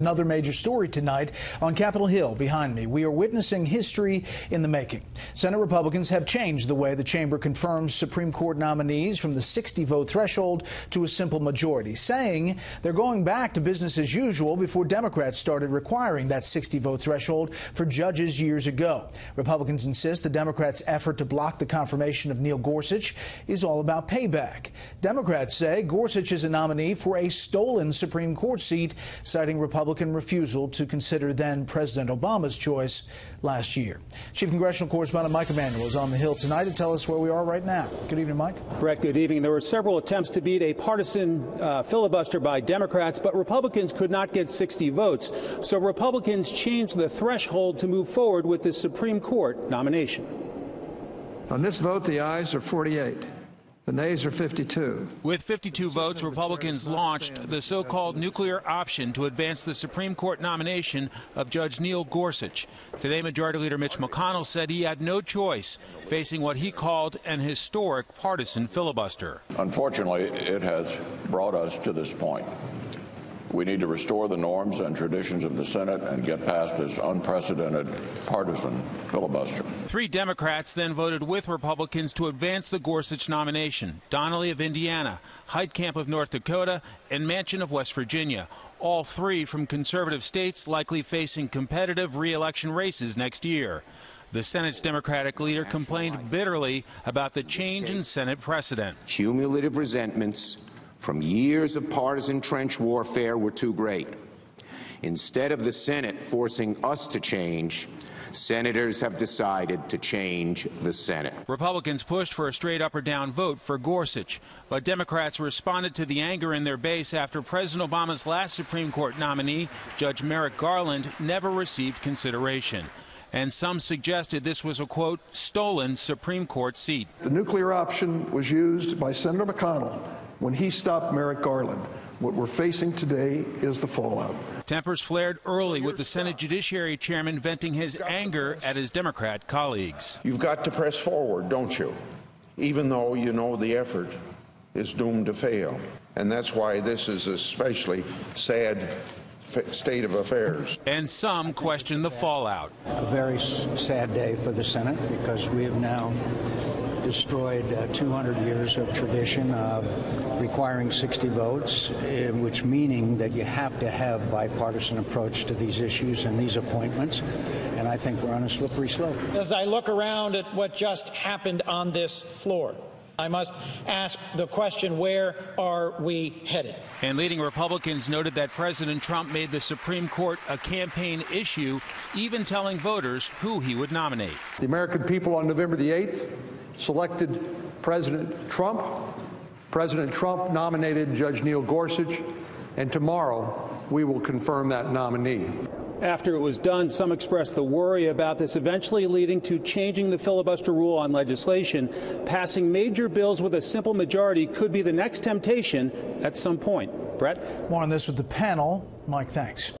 Another major story tonight on Capitol Hill behind me. We are witnessing history in the making. Senate Republicans have changed the way the chamber confirms Supreme Court nominees from the 60-vote threshold to a simple majority, saying they're going back to business as usual before Democrats started requiring that 60-vote threshold for judges years ago. Republicans insist the Democrats' effort to block the confirmation of Neil Gorsuch is all about payback. Democrats say Gorsuch is a nominee for a stolen Supreme Court seat, citing Republican refusal to consider then-President Obama's choice last year. Chief Congressional Correspondent Mike Emanuel is on the Hill tonight to tell us where we are right now. Good evening, Mike. Correct. Good evening. There were several attempts to beat a partisan filibuster by Democrats, but Republicans could not get 60 votes. So Republicans changed the threshold to move forward with the Supreme Court nomination. On this vote, the ayes are 48. The nays are 52. With 52 votes, Republicans launched the so-called nuclear option to advance the Supreme Court nomination of Judge Neil Gorsuch. Today, Majority Leader Mitch McConnell said he had no choice, facing what he called an historic partisan filibuster. Unfortunately, it has brought us to this point. We need to restore the norms and traditions of the Senate and get past this unprecedented partisan filibuster. 3 Democrats then voted with Republicans to advance the Gorsuch nomination: Donnelly of Indiana, Heitkamp of North Dakota, and Manchin of West Virginia. All 3 from conservative states, likely facing competitive re-election races next year. The Senate's Democratic leader complained bitterly about the change in Senate precedent. Cumulative resentments from years of partisan trench warfare were too great. Instead of the Senate forcing us to change, senators have decided to change the Senate. Republicans pushed for a straight up or down vote for Gorsuch, but Democrats responded to the anger in their base after President Obama's last Supreme Court nominee, Judge Merrick Garland, never received consideration. And some suggested this was a, quote, stolen Supreme Court seat. The nuclear option was used by Senator McConnell when he stopped Merrick Garland. What we're facing today is the fallout. Tempers flared early, with the Senate Judiciary Chairman venting his anger at his Democrat colleagues. You've got to press forward, don't you? Even though you know the effort is doomed to fail. And that's why this is a especially sad state of affairs. And some question the fallout. A very sad day for the Senate, because we have now destroyed 200 years of tradition of requiring 60 votes, which meaning that you have to have bipartisan approach to these issues and these appointments. And I think we're on a slippery slope. As I look around at what just happened on this floor, I must ask the question, where are we headed? And leading Republicans noted that President Trump made the Supreme Court a campaign issue, even telling voters who he would nominate. The American people on November the 8th selected President Trump. President Trump nominated Judge Neil Gorsuch, and tomorrow we will confirm that nominee. After it was done, some expressed the worry about this eventually leading to changing the filibuster rule on legislation. Passing major bills with a simple majority could be the next temptation at some point. Brett? More on this with the panel. Mike, thanks.